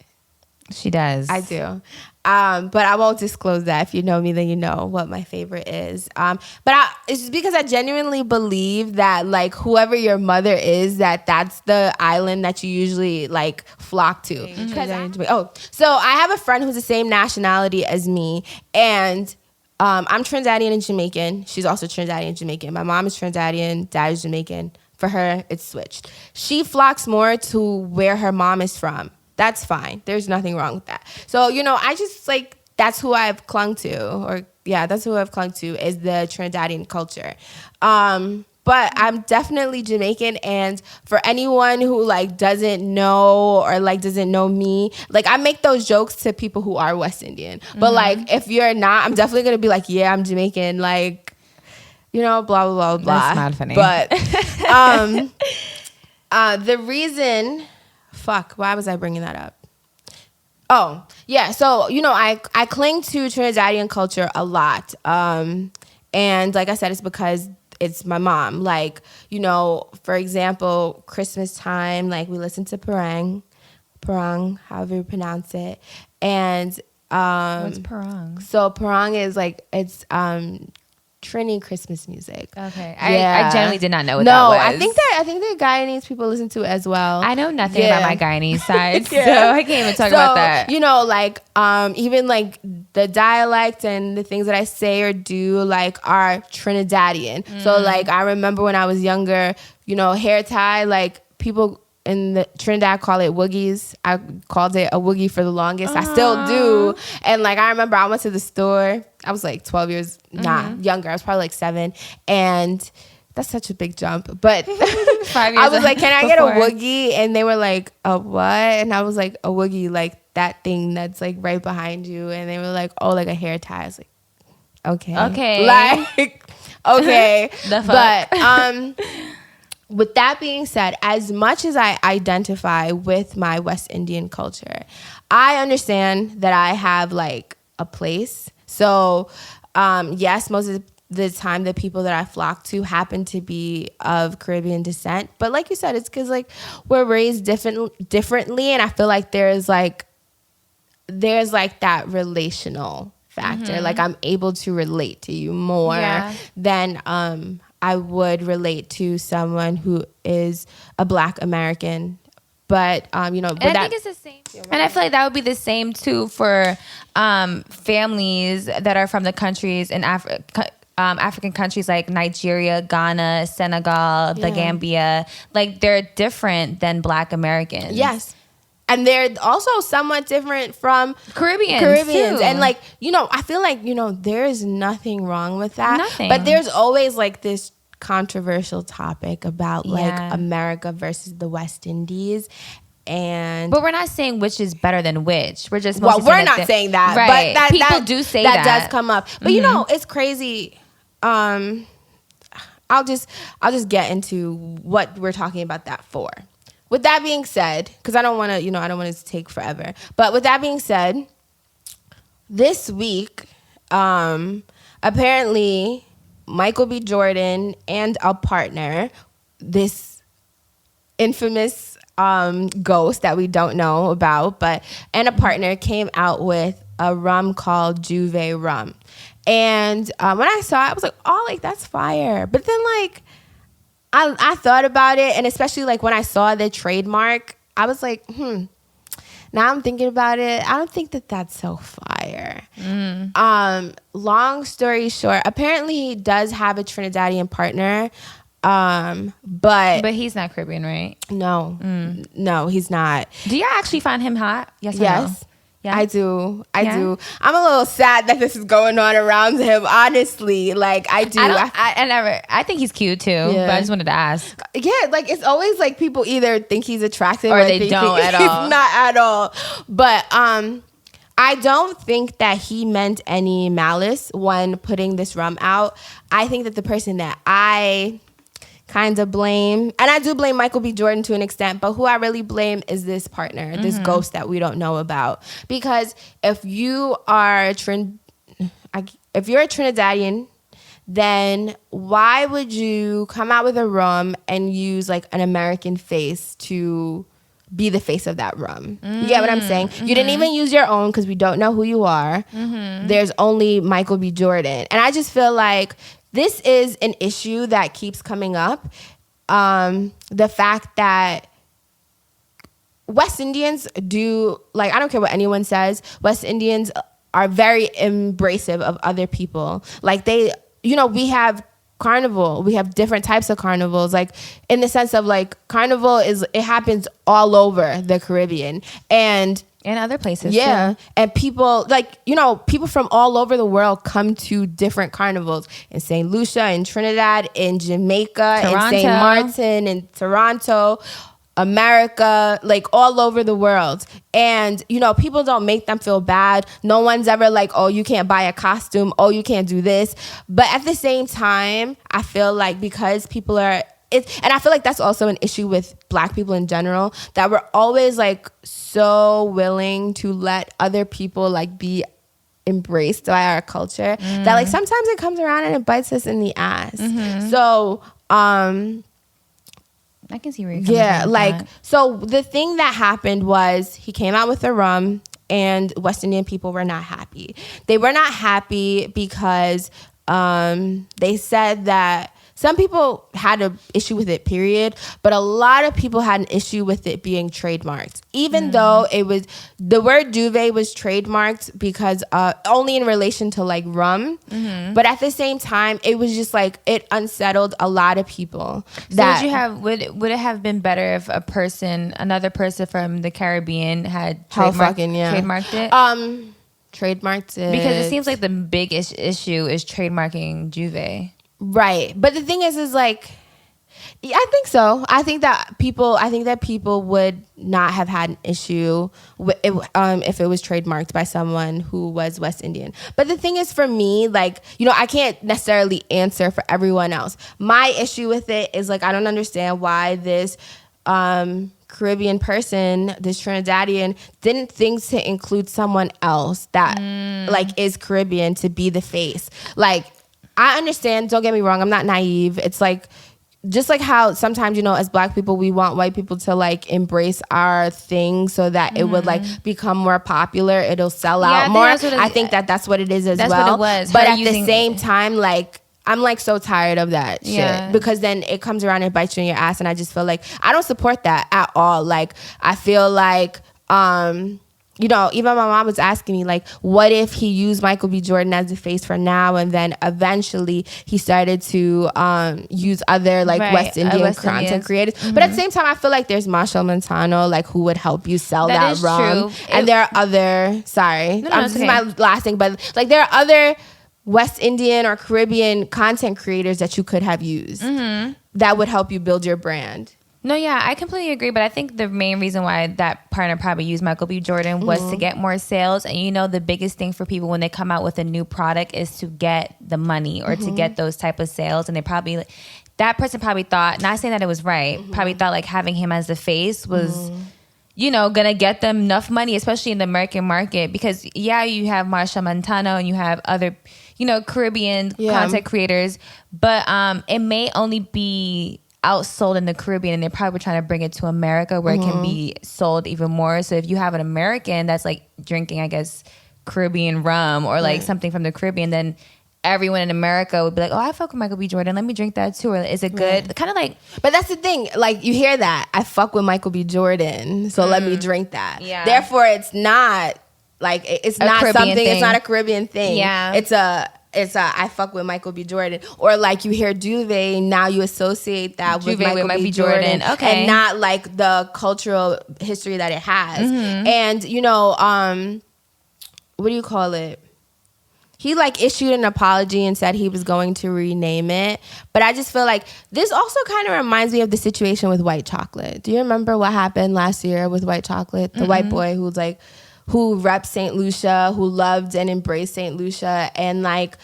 She does. I do. But I won't disclose that. If you know me, then you know what my favorite is. It's just because I genuinely believe that like whoever your mother is, that's the island that you usually like flock to. So I have a friend who's the same nationality as me, and I'm Trinidadian and Jamaican. She's also Trinidadian and Jamaican. My mom is Trinidadian, dad is Jamaican. For her, it's switched. She flocks more to where her mom is from. That's fine. There's nothing wrong with that. So, I just like, that's who I've clung to, or that's who I've clung to, is the Trinidadian culture. But I'm definitely Jamaican, and for anyone who like doesn't know or like doesn't know me, like I make those jokes to people who are West Indian. But like if you're not, I'm definitely gonna be like, yeah, I'm Jamaican, like, you know, blah blah blah blah. That's not funny. But the reason, why was I bringing that up? Oh yeah, so you know, I cling to Trinidadian culture a lot, and like I said, it's because it's my mom. Like, you know, for example, Christmas time, like we listen to parang, however you pronounce it. And what's parang? So parang is like, it's Trini Christmas music. Okay. Yeah. I generally did not know what that was. I think the Guyanese people listen to it as well. I know nothing about my Guyanese side, so I can't even talk so, about that. You know, like even like the dialect and the things that I say or do like are Trinidadian. So like I remember when I was younger, you know, hair tie, like people in the Trinidad call it woogies. I called it a woogie for the longest. I still do. And like I remember I went to the store. I was like 12 years, younger. I was probably like 7. And that's such a big jump. But 5 years I was like, can I get a before. woogie? And they were like, a what? And I was like, a woogie, like that thing that's like right behind you. And they were like, oh, like a hair tie. I was like, okay. Like, okay. The fuck? But with that being said, as much as I identify with my West Indian culture, I understand that I have like a place. So, yes, most of the time the people that I flock to happen to be of Caribbean descent. But like you said, it's because like we're raised differently. And I feel like there's like that relational factor. Like I'm able to relate to you more than I would relate to someone who is a Black American. But, you know, I think it's the same. And I feel like that would be the same too for families that are from the countries in African countries like Nigeria, Ghana, Senegal, the Gambia. Like they're different than Black Americans. Yes. And they're also somewhat different from Caribbeans too. And like, you know, I feel like, you know, there is nothing wrong with that. Nothing. But there's always like this controversial topic about like America versus the West Indies. But we're not saying which is better than which. We're just we're not saying that. Right. But people do say that. That does come up. But you know, it's crazy. I'll just get into what we're talking about that for. With that being said, because I don't want to take forever. But with that being said, this week, apparently Michael B. Jordan and a partner, this infamous ghost that we don't know about, and a partner came out with a rum called Juve rum. And when I saw it, I was like, oh, like that's fire. But then like, I thought about it, and especially like when I saw the trademark, I was like, now I'm thinking about it. I don't think that that's so fire. Long story short, apparently he does have a Trinidadian partner, but he's not Caribbean, right? No, no, he's not. Do you actually find him hot? Yes. Or yes. No? Yeah. I do. I'm a little sad that this is going on around him. Honestly, like I do. I think he's cute too. Yeah. But I just wanted to ask. Yeah, like it's always like people either think he's attractive or they don't at all. Not at all. But I don't think that he meant any malice when putting this rum out. I think that the person that I kind of blame, and I do blame Michael B. Jordan to an extent, but who I really blame is this partner, this ghost that we don't know about. Because if you are a Trinidadian, then why would you come out with a rum and use like an American face to be the face of that rum? You get what I'm saying? You didn't even use your own because we don't know who you are. There's only Michael B. Jordan. And I just feel like this is an issue that keeps coming up. The fact that West Indians do, like, I don't care what anyone says, West Indians are very embracive of other people. Like they, you know, we have carnival, we have different types of carnivals, like in the sense of like carnival it happens all over the Caribbean. And And other places yeah, too. and people people from all over the world come to different carnivals in St. Lucia, in Trinidad, in Jamaica, in St. Martin, in Toronto, America, like all over the world. And people don't make them feel bad. No one's ever like, oh, you can't buy a costume, oh, you can't do this. But at the same time, I feel like because people are and I feel like that's also an issue with Black people in general, that we're always like so willing to let other people like be embraced by our culture that like sometimes it comes around and it bites us in the ass. So I can see where you're coming from. like so the thing that happened was he came out with the rum and West Indian people were not happy. They were not happy because they said that some people had an issue with it, period, but a lot of people had an issue with it being trademarked, even though it was, the word duvet was trademarked because only in relation to like rum, but at the same time, it was just like, it unsettled a lot of people. So would it have been better if another person from the Caribbean had trademarked it? Trademarked it. Because it seems like the biggest issue is trademarking Juve. Right. But the thing is like, yeah, I think so. I think that people would not have had an issue with it, if it was trademarked by someone who was West Indian. But the thing is, for me, like, I can't necessarily answer for everyone else. My issue with it is like, I don't understand why this Caribbean person, this Trinidadian, didn't think to include someone else that like is Caribbean to be the face. Like, I understand, don't get me wrong, I'm not naive. It's like, just like how sometimes, as Black people, we want white people to like embrace our thing so that it would like become more popular. It'll sell out more. I think that's what it is as well. That's what it was. But at the same time, like, I'm like so tired of that shit because then it comes around and bites you in your ass. And I just feel like I don't support that at all. Like, I feel like, even my mom was asking me, like, what if he used Michael B. Jordan as the face for now, and then eventually he started to use other, like, West Indian content creators. But at the same time, I feel like there's Marshall Montano, like, who would help you sell that rum. True. And there are other, this is my last thing, but, like, there are other West Indian or Caribbean content creators that you could have used that would help you build your brand. No, yeah, I completely agree. But I think the main reason why that partner probably used Michael B. Jordan was to get more sales. And the biggest thing for people when they come out with a new product is to get the money or to get those type of sales. And they probably, that person probably thought, not saying that it was right, probably thought like having him as the face was, gonna get them enough money, especially in the American market. Because you have Marshall Montano and you have other, Caribbean content creators, but it may only be outsold in the Caribbean, and they're probably trying to bring it to America where it can be sold even more. So if you have an American that's like drinking, I guess, Caribbean rum or like something from the Caribbean, then everyone in America would be like, oh, I fuck with Michael B. Jordan, let me drink that too. Or is it good? Kind of like, but that's the thing, like, you hear that, I fuck with Michael B. Jordan, so let me drink that. Therefore it's not like, it's not something thing. It's not a Caribbean thing. It's a I fuck with Michael B. Jordan. Or like, you hear Duvet, now you associate that with Michael B. Jordan. Okay. And not like the cultural history that it has. And what do you call it? He like issued an apology and said he was going to rename it. But I just feel like this also kind of reminds me of the situation with white chocolate. Do you remember what happened last year with white chocolate? The white boy who's like, who reps St. Lucia, who loved and embraced St. Lucia, and like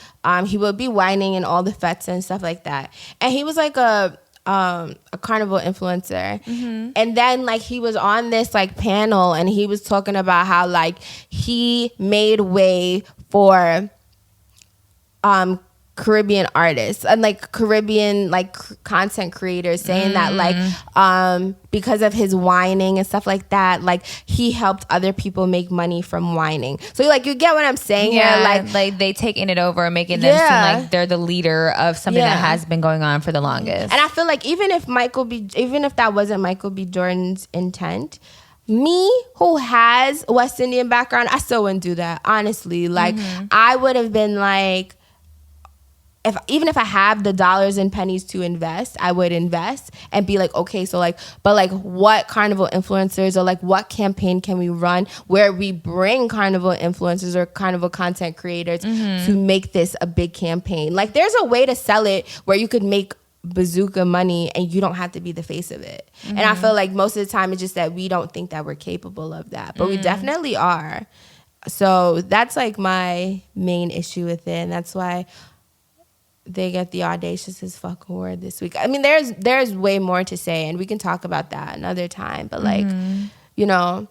he would be whining in all the fetes and stuff like that. And he was like a carnival influencer. And then like he was on this like panel and he was talking about how like he made way for Caribbean artists and like Caribbean like content creators, saying that like because of his whining and stuff like that, like he helped other people make money from whining. So like, you get what I'm saying here? Like they taking it over and making them seem like they're the leader of something that has been going on for the longest. And I feel like even if that wasn't Michael B. Jordan's intent, me who has West Indian background, I still wouldn't do that, honestly. Like I would have been like, even if I have the dollars and pennies to invest, I would invest and be like, okay, so like, but like what carnival influencers or like what campaign can we run where we bring carnival influencers or carnival content creators to make this a big campaign? Like there's a way to sell it where you could make bazooka money and you don't have to be the face of it. And I feel like most of the time it's just that we don't think that we're capable of that, but we definitely are. So that's like my main issue with it, and that's why they get the audacious as fuck award this week. I mean, there's way more to say, and we can talk about that another time, but like, you know,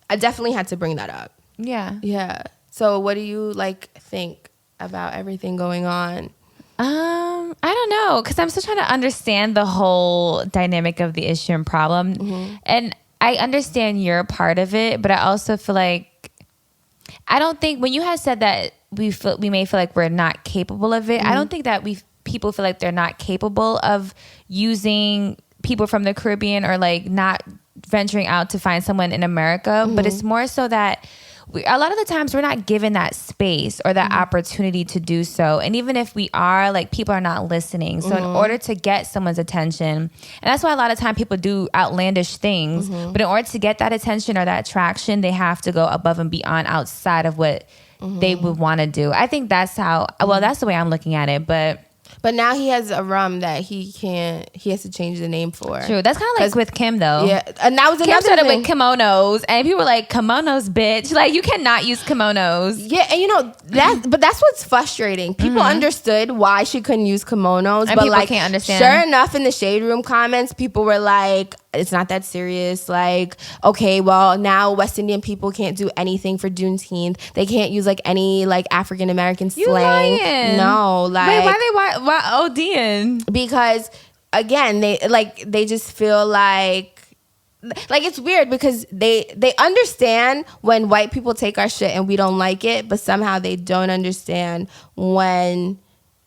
I definitely had to bring that up. Yeah. So what do you like think about everything going on? I don't know, because I'm still trying to understand the whole dynamic of the issue and problem. And I understand you're a part of it, but I also feel like, I don't think when you had said that we may feel like we're not capable of it, I don't think that people feel like they're not capable of using people from the Caribbean or like not venturing out to find someone in America. But it's more so that a lot of the times we're not given that space or that opportunity to do so. And even if we are, like, people are not listening. So in order to get someone's attention, and that's why a lot of time people do outlandish things, but in order to get that attention or that traction, they have to go above and beyond outside of what they would want to do. I think that's how, well, that's the way I'm looking at it. But now he has a rum that he has to change the name for. True. That's kind of like with Kim, though. Yeah. And that was Kim another started thing. with kimonos, and people were like, kimonos, bitch. Like, you cannot use kimonos. Yeah, and you know, but that's what's frustrating. People understood why she couldn't use kimonos, And but people like, can't understand. Sure enough, in the Shade Room comments, people were like, it's not that serious. Like, okay, well, now West Indian people can't do anything for Juneteenth. They can't use like any like African American slang. Lying. No, like, wait, why ODing? Because again, they just feel like it's weird because they understand when white people take our shit and we don't like it, but somehow they don't understand when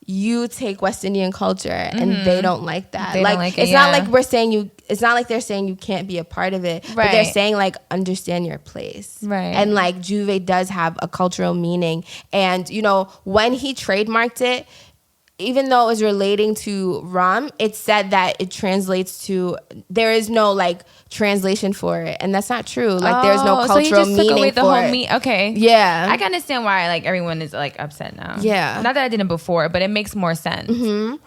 you take West Indian culture and they don't like that. They don't like it, it's not like we're saying you. It's not like they're saying you can't be a part of it, but they're saying like understand your place, right? And like Juve does have a cultural meaning, and you know when he trademarked it, even though it was relating to rum, it said that it translates to, there is no like translation for it, and that's not true. Like there's no cultural so he just meaning took away the for whole it. Okay, yeah, I can understand why like everyone is like upset now. Yeah, not that I didn't before, but it makes more sense.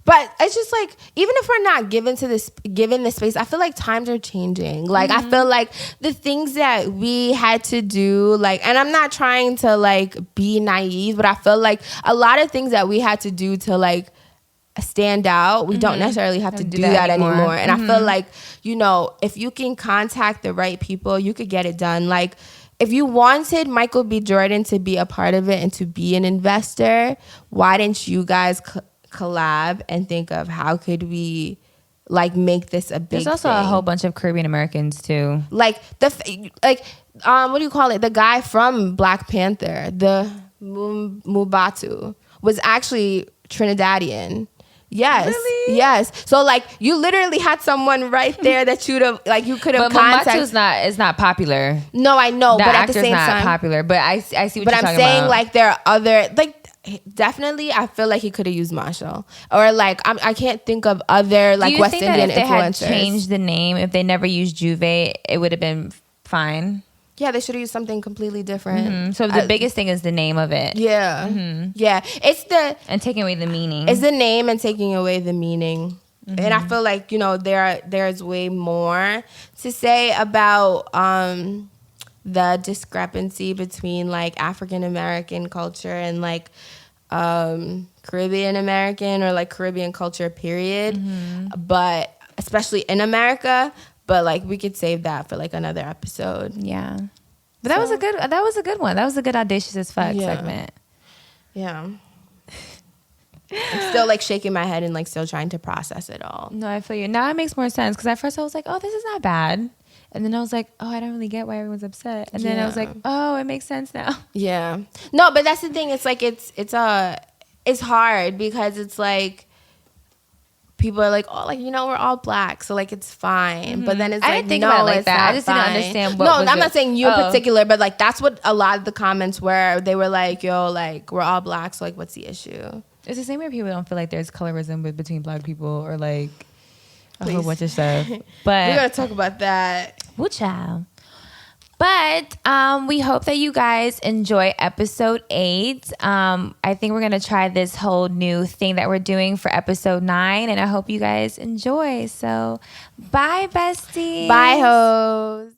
But it's just like, even if we're not given this space, I feel like times are changing. Like I feel like the things that we had to do, like, and I'm not trying to like be naive, but I feel like a lot of things that we had to do to like stand out, we don't necessarily have to do that anymore. And I feel like, you know, if you can contact the right people, you could get it done. Like, if you wanted Michael B. Jordan to be a part of it and to be an investor, why didn't you guys collab and think of how could we like make this a big There's also thing? a whole bunch of Caribbean Americans too. Like what do you call it? The guy from Black Panther, the Mubatu, was actually Trinidadian. Yes. Really? Yes. So like you literally had someone right there that you could have contacted. But is not popular. No, I know, The but at the actor's same not time, popular. But I see what but you're talking about. I'm saying like there are other like. Definitely, I feel like he could have used Marshall, or like I can't think of other like West Indian influencers. Do you think that if they had changed the name, if they never used Juve, it would have been fine? Yeah, they should have used something completely different. So the biggest thing is the name of it. Yeah, yeah, it's and taking away the meaning. It's the name and taking away the meaning. And I feel like, you know, there's way more to say about the discrepancy between like African American culture and like Caribbean American or like Caribbean culture period, but especially in America. But like we could save that for like another episode. Yeah, but that was a good one. That was a good audacious as fuck segment. Yeah. I'm still like shaking my head and like still trying to process it all. No, I feel you. Now it makes more sense because at first I was like, oh, this is not bad. And then I was like, oh, I don't really get why everyone's upset. And then I was like, oh, it makes sense now. Yeah. No, but that's the thing. It's like it's hard because it's like people are like, oh, like, you know, we're all black, so like it's fine. But then it's I like, didn't think no, about it like it's that. not I just fine. didn't understand what No, was I'm not it. saying you in particular, but like that's what a lot of the comments were. They were like, yo, like we're all black, so like what's the issue? It's the same way people don't feel like there's colorism between Black people or like a whole Please. bunch of stuff. But We're gonna talk about that. woo child. But we hope that you guys enjoy episode 8. I think we're going to try this whole new thing that we're doing for episode 9. And I hope you guys enjoy. So bye, besties. Bye, hoes.